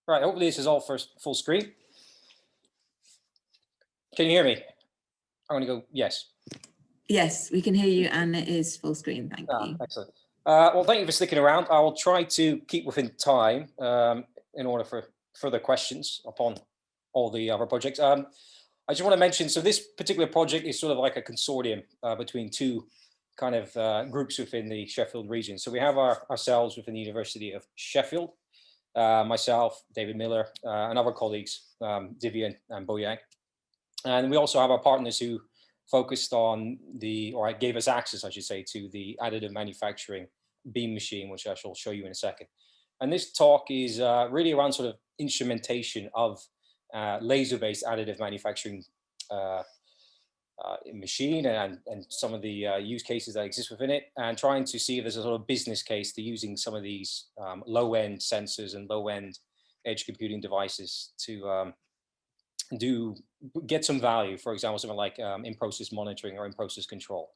Right, hopefully this is all first full screen. Can you hear me? I'm going to go yes. Yes, we can hear you, and it is full screen. Thank you. Excellent. Well, thank you for sticking around. I will try to keep within time in order for further questions upon all the other projects. I just want to mention, so this particular project is sort of like a consortium between two kind of groups within the Sheffield region. So we have ourselves within the University of Sheffield, myself, David Miller, and other colleagues, Divya and Boyang. And we also have our partners who focused on or gave us access, I should say, to the additive manufacturing beam machine, which I shall show you in a second. And this talk is really around sort of instrumentation of laser-based additive manufacturing machine and some of the use cases that exist within it, and trying to see if there's a sort of business case to using some of these low-end sensors and low-end edge computing devices to get some value, for example, something like in-process monitoring or in-process control.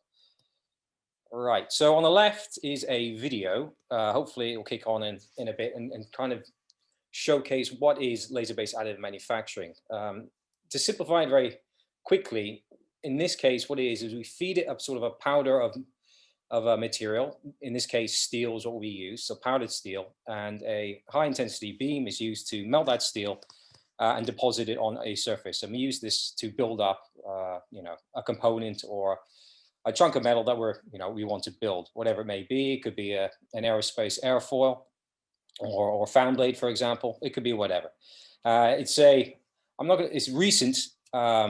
Right, so on the left is a video. Hopefully it will kick on in a bit and kind of showcase what is laser-based additive manufacturing. To simplify it very quickly, in this case, what it is we feed it up sort of a powder of a material. In this case, steel is what we use, so powdered steel, and a high-intensity beam is used to melt that steel and deposit it on a surface. And we use this to build up, a component or a chunk of metal that we want to build, whatever it may be. It could be an aerospace airfoil or fan blade, for example. It could be whatever. It's recent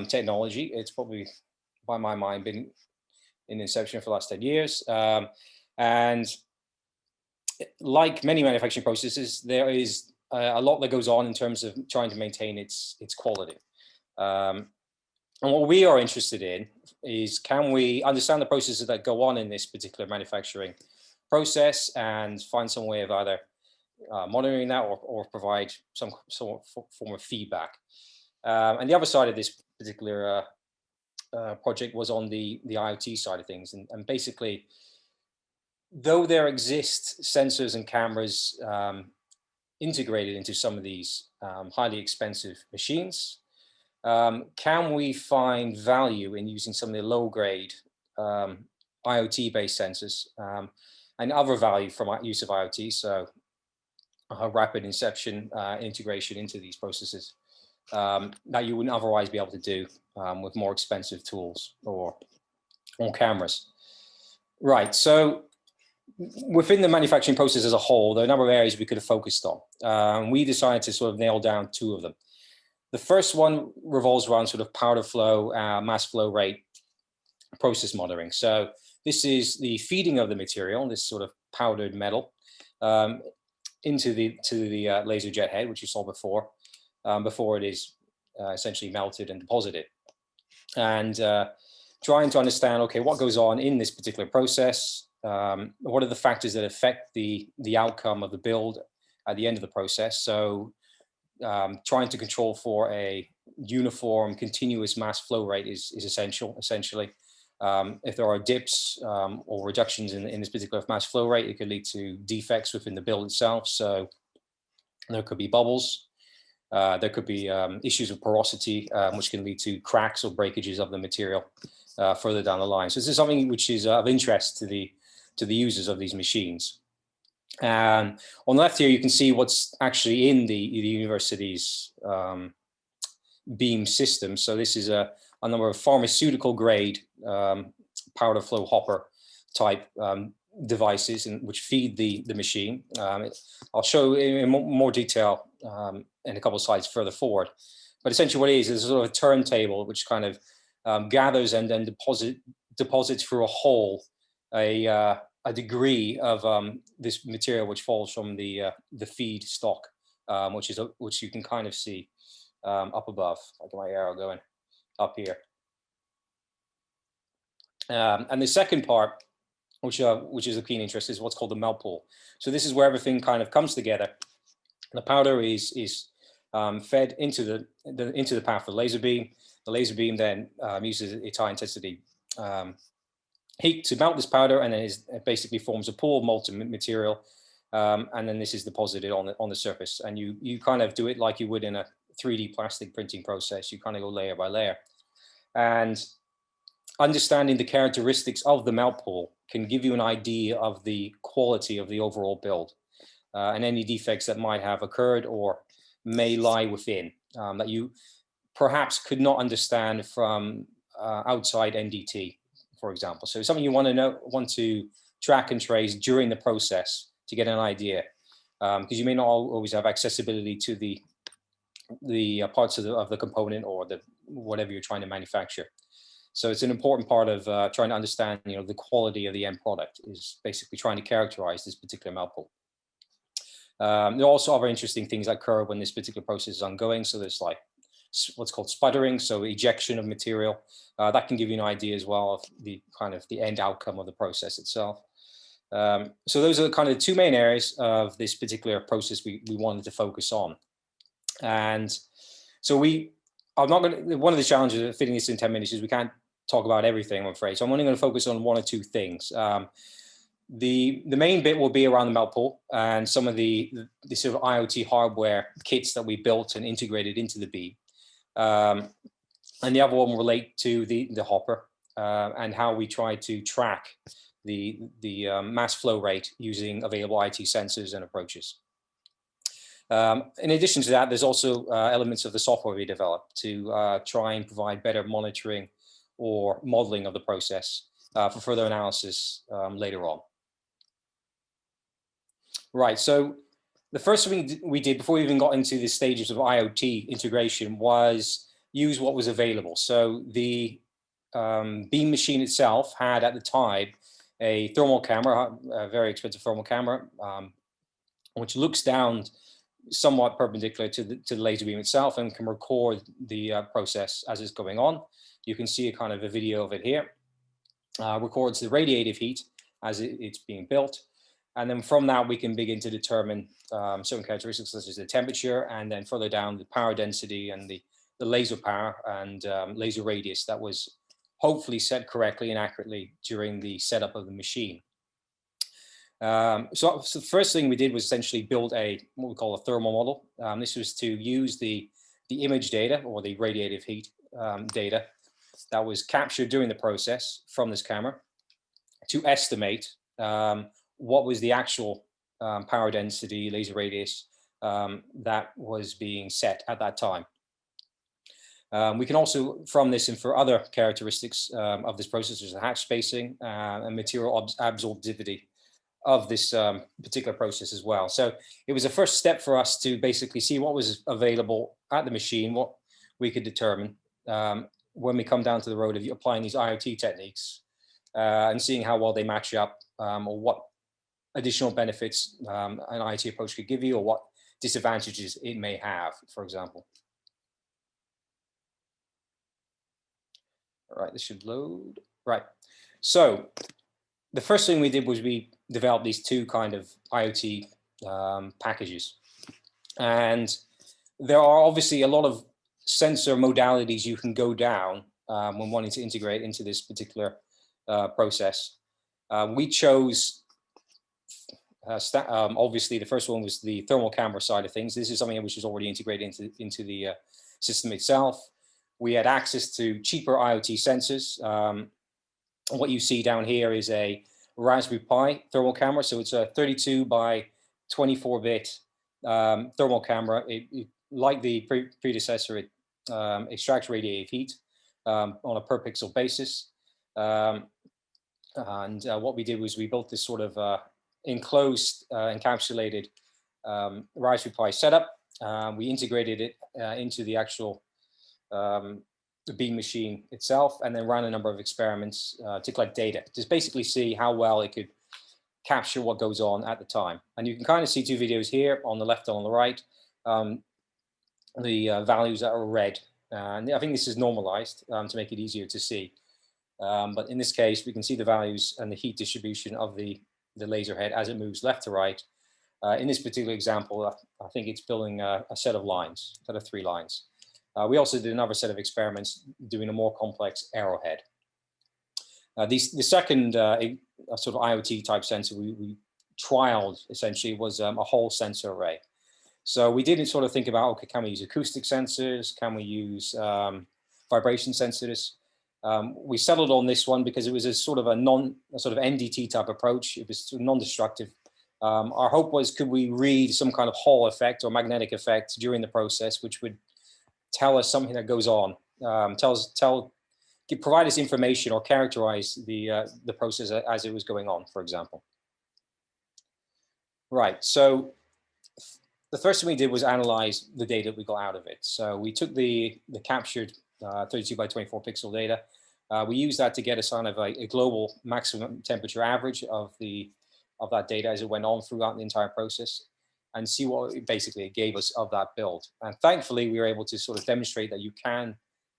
technology. It's probably, by my mind, been in inception for the last 10 years. And like many manufacturing processes, there is a lot that goes on in terms of trying to maintain its quality. And what we are interested in is, can we understand the processes that go on in this particular manufacturing process and find some way of either monitoring that or provide some sort of form of feedback. And the other side of this particular project was on the IoT side of things. And basically, though there exist sensors and cameras integrated into some of these highly expensive machines, can we find value in using some of the low-grade IoT-based sensors and other value from use of IoT, so rapid inception integration into these processes that you wouldn't otherwise be able to do with more expensive tools or cameras. Right, so within the manufacturing process as a whole, there are a number of areas we could have focused on. We decided to sort of nail down two of them. The first one revolves around sort of powder flow, mass flow rate process monitoring. So this is the feeding of the material, this sort of powdered metal, into the laser jet head, which you saw before it is essentially melted and deposited. And trying to understand, okay, what goes on in this particular process? What are the factors that affect the outcome of the build at the end of the process? So trying to control for a uniform, continuous mass flow rate is essential, essentially. If there are dips or reductions in this particular mass flow rate, it could lead to defects within the build itself. So there could be bubbles. There could be issues of porosity, which can lead to cracks or breakages of the material further down the line. So this is something which is of interest to the users of these machines. And on the left here, you can see what's actually in the university's beam system. So this is a number of pharmaceutical grade powder flow hopper type devices which feed the machine. I'll show in more detail in a couple of slides further forward. But essentially what it is sort of a turntable which kind of gathers and then deposits through a hole a degree of this material which falls from the feed stock, which you can kind of see up above. I'll get my arrow going up here. And the second part, which is of keen interest, is what's called the melt pool. So this is where everything kind of comes together. The powder is fed into the path of the laser beam. The laser beam then uses its high intensity heat to melt this powder, and then it basically forms a pool of molten material, and then this is deposited on the surface. And you kind of do it like you would in a 3D plastic printing process. You kind of go layer by layer. And understanding the characteristics of the melt pool can give you an idea of the quality of the overall build, and any defects that might have occurred or may lie within, that you perhaps could not understand from outside NDT, for example. So something you want to track and trace during the process to get an idea, because you may not always have accessibility to the parts of the component or whatever you're trying to manufacture. So it's an important part of trying to understand, the quality of the end product is basically trying to characterize this particular melt pool. There are also other interesting things that occur when this particular process is ongoing. So there's like what's called sputtering, so ejection of material. That can give you an idea as well of the end outcome of the process itself. So those are kind of the two main areas of this particular process we wanted to focus on. And so one of the challenges of fitting this in 10 minutes is we can't talk about everything, I'm afraid. So I'm only going to focus on one or two things. The main bit will be around the melt pool and some of the sort of IoT hardware kits that we built and integrated into the beam. And the other one will relate to the hopper and how we try to track the mass flow rate using available IoT sensors and approaches. In addition to that, there's also elements of the software we developed to try and provide better monitoring or modeling of the process for further analysis later on. Right, so the first thing we did before we even got into the stages of IoT integration was use what was available. So the beam machine itself had at the time a thermal camera, a very expensive thermal camera, which looks down somewhat perpendicular to the laser beam itself and can record the process as it's going on. You can see a kind of a video of it here. Records the radiative heat as it's being built. And then from that, we can begin to determine certain characteristics such as the temperature, and then further down the power density and the laser power and laser radius that was hopefully set correctly and accurately during the setup of the machine. So the first thing we did was essentially build what we call a thermal model. This was to use the image data or the radiative heat data that was captured during the process from this camera to estimate what was the actual power density, laser radius that was being set at that time. We can also, from this, infer other characteristics of this process, such as hatch spacing and material absorptivity of this particular process as well. So it was a first step for us to basically see what was available at the machine, what we could determine when we come down to the road of applying these IoT techniques and seeing how well they match up, or what additional benefits an IoT approach could give you, or what disadvantages it may have, for example. All right, this should load. Right. So the first thing we did was we developed these two kind of IoT packages. And there are obviously a lot of sensor modalities you can go down when wanting to integrate into this particular process. We chose, obviously, the first one was the thermal camera side of things. This is something which is already integrated into the system itself. We had access to cheaper IoT sensors. What you see down here is a Raspberry Pi thermal camera. So it's a 32 by 24-bit thermal camera. Like the predecessor, it extracts radiative heat on a per pixel basis. And what we did was we built this sort of enclosed, encapsulated Raspberry Pi setup. We integrated it into the actual the beam machine itself, and then ran a number of experiments to collect data, to basically see how well it could capture what goes on at the time. And you can kind of see two videos here on the left and on the right, the values that are red. And I think this is normalized to make it easier to see. But in this case, we can see the values and the heat distribution of the laser head as it moves left to right. In this particular example, I think it's building a set of lines, a set of 3 lines. We also did another set of experiments doing a more complex arrowhead. The second sort of IoT type sensor we trialed essentially was a whole sensor array. So we didn't sort of think about, okay, can we use acoustic sensors? Can we use vibration sensors? We settled on this one because it was a sort of NDT type approach. It was non-destructive. Our hope was, could we read some kind of Hall effect or magnetic effect during the process, which would tell us something that goes on, provide us information or characterize the process as it was going on, for example. Right, so the first thing we did was analyze the data we got out of it. So we took the captured 32 by 24 pixel data. We used that to get a kind of a global maximum temperature average of that data as it went on throughout the entire process, and see what basically it gave us of that build. And thankfully, we were able to sort of demonstrate that you can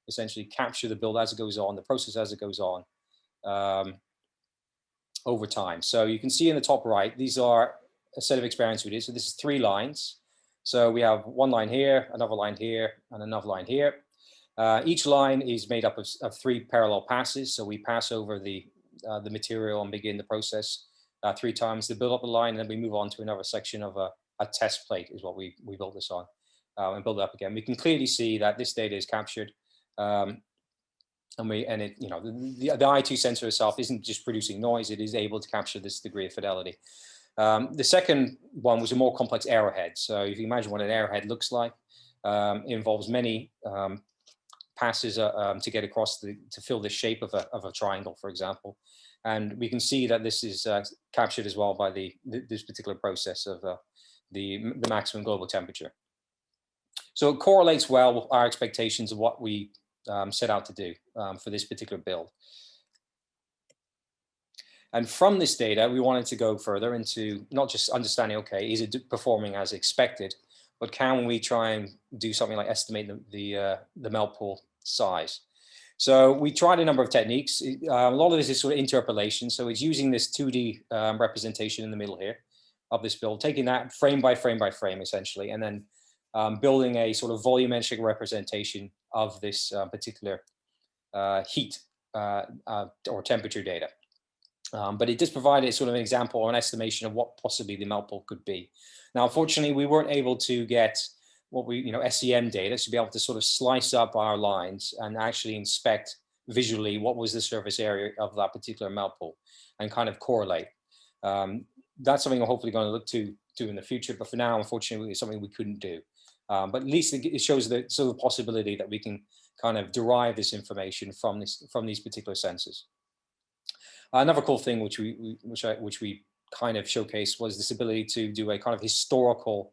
essentially capture the build as it goes on, the process as it goes on over time. So you can see in the top right, these are a set of experiments we did. So this is 3 lines. So we have one line here, another line here, and another line here. Each line is made up of 3 parallel passes. So we pass over the material and begin the process 3 times to build up a line, and then we move on to another section of a test plate is what we built this on, and build it up again. We can clearly see that this data is captured, and it, you know, the IoT sensor itself isn't just producing noise; it is able to capture this degree of fidelity. The second one was a more complex arrowhead. So if you imagine what an arrowhead looks like, it involves many passes to get across to fill the shape of a triangle, for example. And we can see that this is captured as well by this particular process of the maximum global temperature. So it correlates well with our expectations of what we set out to do for this particular build. And from this data, we wanted to go further into not just understanding, okay, is it performing as expected, but can we try and do something like estimate the melt pool size? So we tried a number of techniques. A lot of this is sort of interpolation. So it's using this 2D representation in the middle here of this build, taking that frame by frame by frame, essentially, and then building a sort of volumetric representation of this particular heat or temperature data. But it does provide a sort of an example or an estimation of what possibly the melt pool could be. Now, unfortunately, we weren't able to get what we, SEM data to be able to sort of slice up our lines and actually inspect visually what was the surface area of that particular melt pool and kind of correlate. That's something we're hopefully going to look to in the future, but for now, unfortunately, it's something we couldn't do. But at least it shows the sort of possibility that we can kind of derive this information from these particular sensors. Another cool thing which we kind of showcased was this ability to do a kind of historical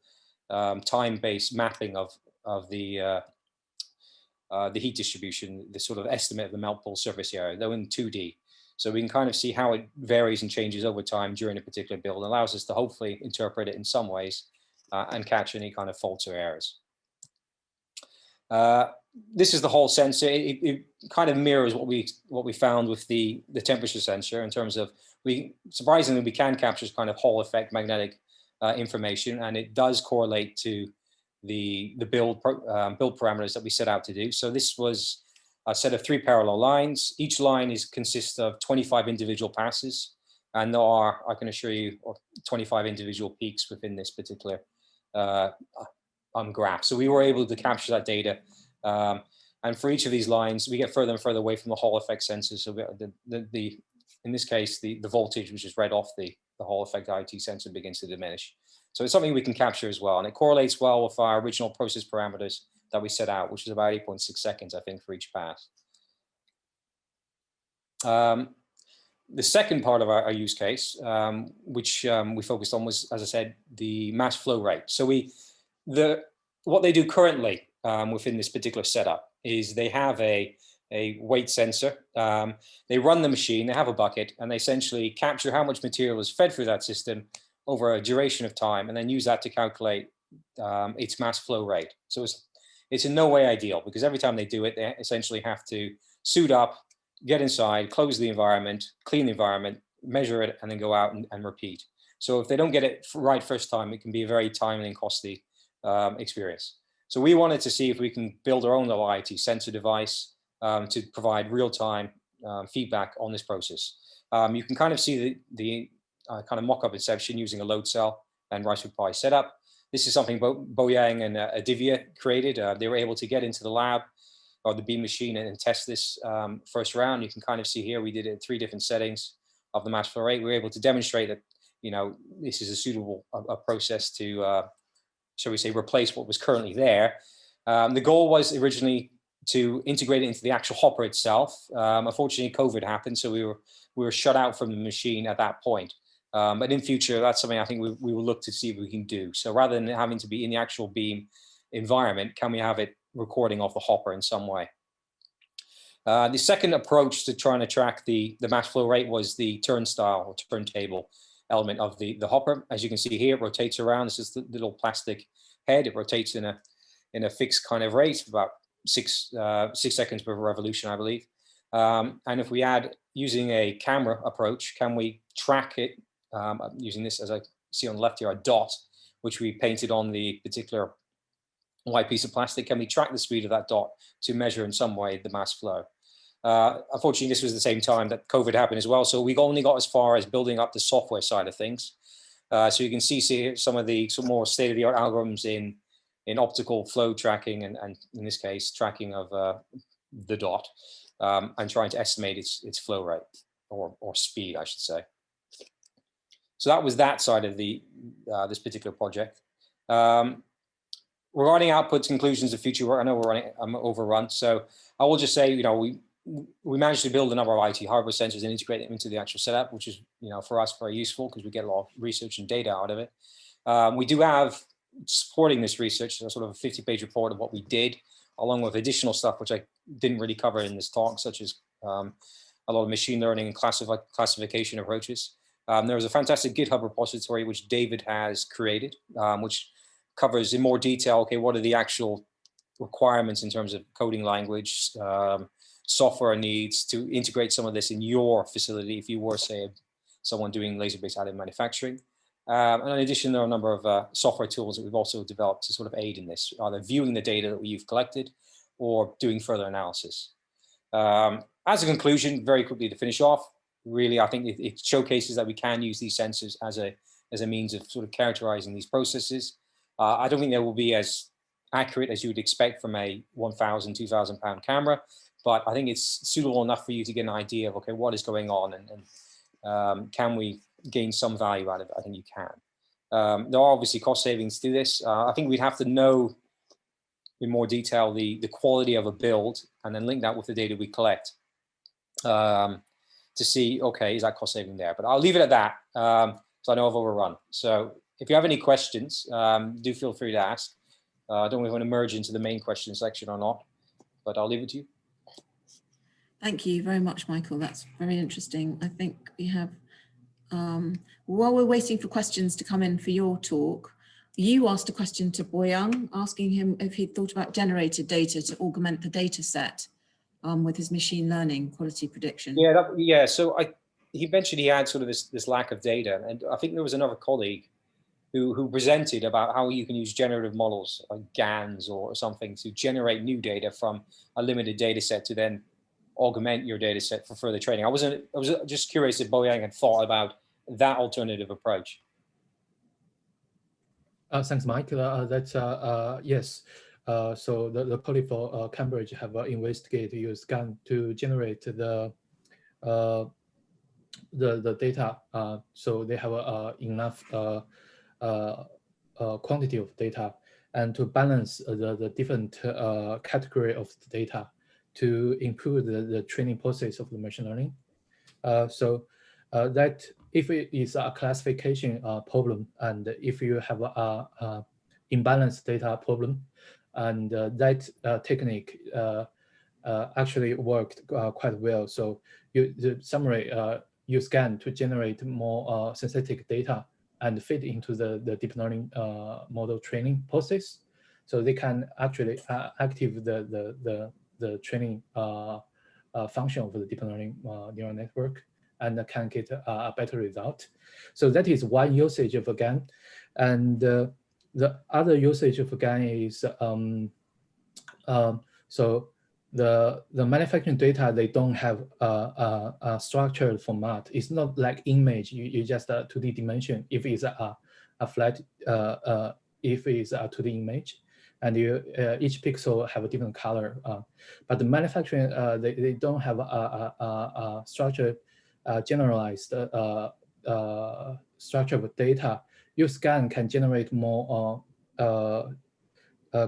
time-based mapping of the heat distribution, the sort of estimate of the melt pool surface area, though in 2D. So we can kind of see how it varies and changes over time during a particular build. It allows us to hopefully interpret it in some ways and catch any kind of faults or errors. This is the whole sensor. It kind of mirrors what we found with the temperature sensor in terms of surprisingly we can capture kind of Hall effect magnetic information, and it does correlate to the build parameters that we set out to do. So this was a set of 3 parallel lines. Each line consists of 25 individual passes, and there are, I can assure you, 25 individual peaks within this particular graph. So we were able to capture that data, and for each of these lines, we get further and further away from the Hall effect sensor. So in this case, the voltage, which is read off the Hall effect IoT sensor, begins to diminish. So it's something we can capture as well, and it correlates well with our original process parameters that we set out, which is about 8.6 seconds, I think, for each pass. The second part of our use case, which we focused on, was, as I said, the mass flow rate. So what they do currently within this particular setup is they have a weight sensor. They run the machine, they have a bucket, and they essentially capture how much material is fed through that system over a duration of time, and then use that to calculate its mass flow rate. So it's in no way ideal, because every time they do it, they essentially have to suit up, get inside, close the environment, clean the environment, measure it, and then go out and repeat. So if they don't get it right first time, it can be a very timely and costly experience. So we wanted to see if we can build our own little IoT sensor device to provide real-time feedback on this process. You can kind of see kind of mock-up inception using a load cell and Raspberry Pi setup. This is something Boyang and Additive created. They were able to get into the lab or the beam machine and test this first round. You can kind of see here, we did it in 3 different settings of the mass flow rate. We were able to demonstrate that, this is a suitable process to, shall we say, replace what was currently there. The goal was originally to integrate it into the actual hopper itself. Unfortunately, COVID happened, so we were shut out from the machine at that point. But in future, that's something I think we will look to see if we can do. So rather than having to be in the actual beam environment, can we have it recording off the hopper in some way? The second approach to trying to track the mass flow rate was the turnstile or turntable element of the hopper. As you can see here, it rotates around. This is the little plastic head. It rotates in a fixed kind of rate, about 6 seconds per revolution, I believe. And if we add using a camera approach, can we track it using this, as I see on the left here, a dot, which we painted on the particular white piece of plastic? Can we track the speed of that dot to measure in some way the mass flow? Unfortunately, this was the same time that COVID happened as well. So we only got as far as building up the software side of things. So you can see some more state-of-the-art algorithms in optical flow tracking and in this case, tracking of the dot and trying to estimate its flow rate or speed, I should say. So that was that side of this particular project. Regarding outputs, conclusions of future work, I know I'm overrun, so I will just say, we managed to build a number of IoT hardware sensors and integrate them into the actual setup, which is, for us very useful because we get a lot of research and data out of it. We do have supporting this research, sort of a 50-page report of what we did, along with additional stuff which I didn't really cover in this talk, such as a lot of machine learning and classification approaches. There was a fantastic GitHub repository which David has created, which covers in more detail, okay, what are the actual requirements in terms of coding language, software needs to integrate some of this in your facility if you were, say, someone doing laser-based additive manufacturing. And in addition, there are a number of software tools that we've also developed to sort of aid in this, either viewing the data that you've collected or doing further analysis. As a conclusion, very quickly to finish off, really, I think it showcases that we can use these sensors as a means of sort of characterizing these processes. I don't think they will be as accurate as you would expect from a 1,000, 2,000 pound camera, but I think it's suitable enough for you to get an idea of, okay, what is going on and can we gain some value out of it? I think you can. There are obviously cost savings to this. I think we'd have to know in more detail the quality of a build and then link that with the data we collect to see, okay, is that cost saving there? But I'll leave it at that because I know I've overrun. So if you have any questions, do feel free to ask. I don't know if we want to merge into the main question section or not, but I'll leave it to you. Thank you very much, Michael. That's very interesting. I think we have, while we're waiting for questions to come in for your talk, you asked a question to Boyang, asking him if he thought about generated data to augment the data set with his machine learning quality prediction. Yeah, so he mentioned he had sort of this lack of data, and I think there was another colleague who presented about how you can use generative models like GANs or something to generate new data from a limited data set to then augment your data set for further training. I was just curious if Boyang had thought about that alternative approach. Thanks, Mike. That's yes. So the colleague for Cambridge have investigated use GAN to generate the data. So they have enough quantity of data and to balance the different category of the data to improve the training process of the machine learning. So that if it is a classification problem and if you have a imbalanced data problem, and that technique actually worked quite well. So the summary use GAN to generate more synthetic data and fit into the deep learning model training process. So they can actually active the training function of the deep learning neural network and can get a better result. So that is one usage of GAN. And the other usage of GAN is, so the manufacturing data, they don't have a structured format. It's not like image. You just a 2D dimension. If it's a flat, if it's a 2D image, and each pixel have a different color. But the manufacturing, they don't have a structured, generalized structure of data. Your scan can generate more.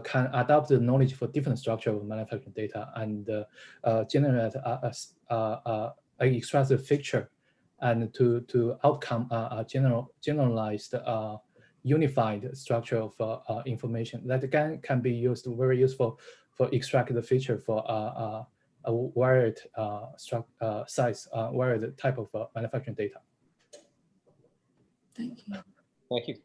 Can adapt the knowledge for different structure of manufacturing data and generate extract the feature and to outcome a generalized unified structure of information that can be used very useful for extract the feature for a wired size, wired type of manufacturing data. Thank you. Thank you.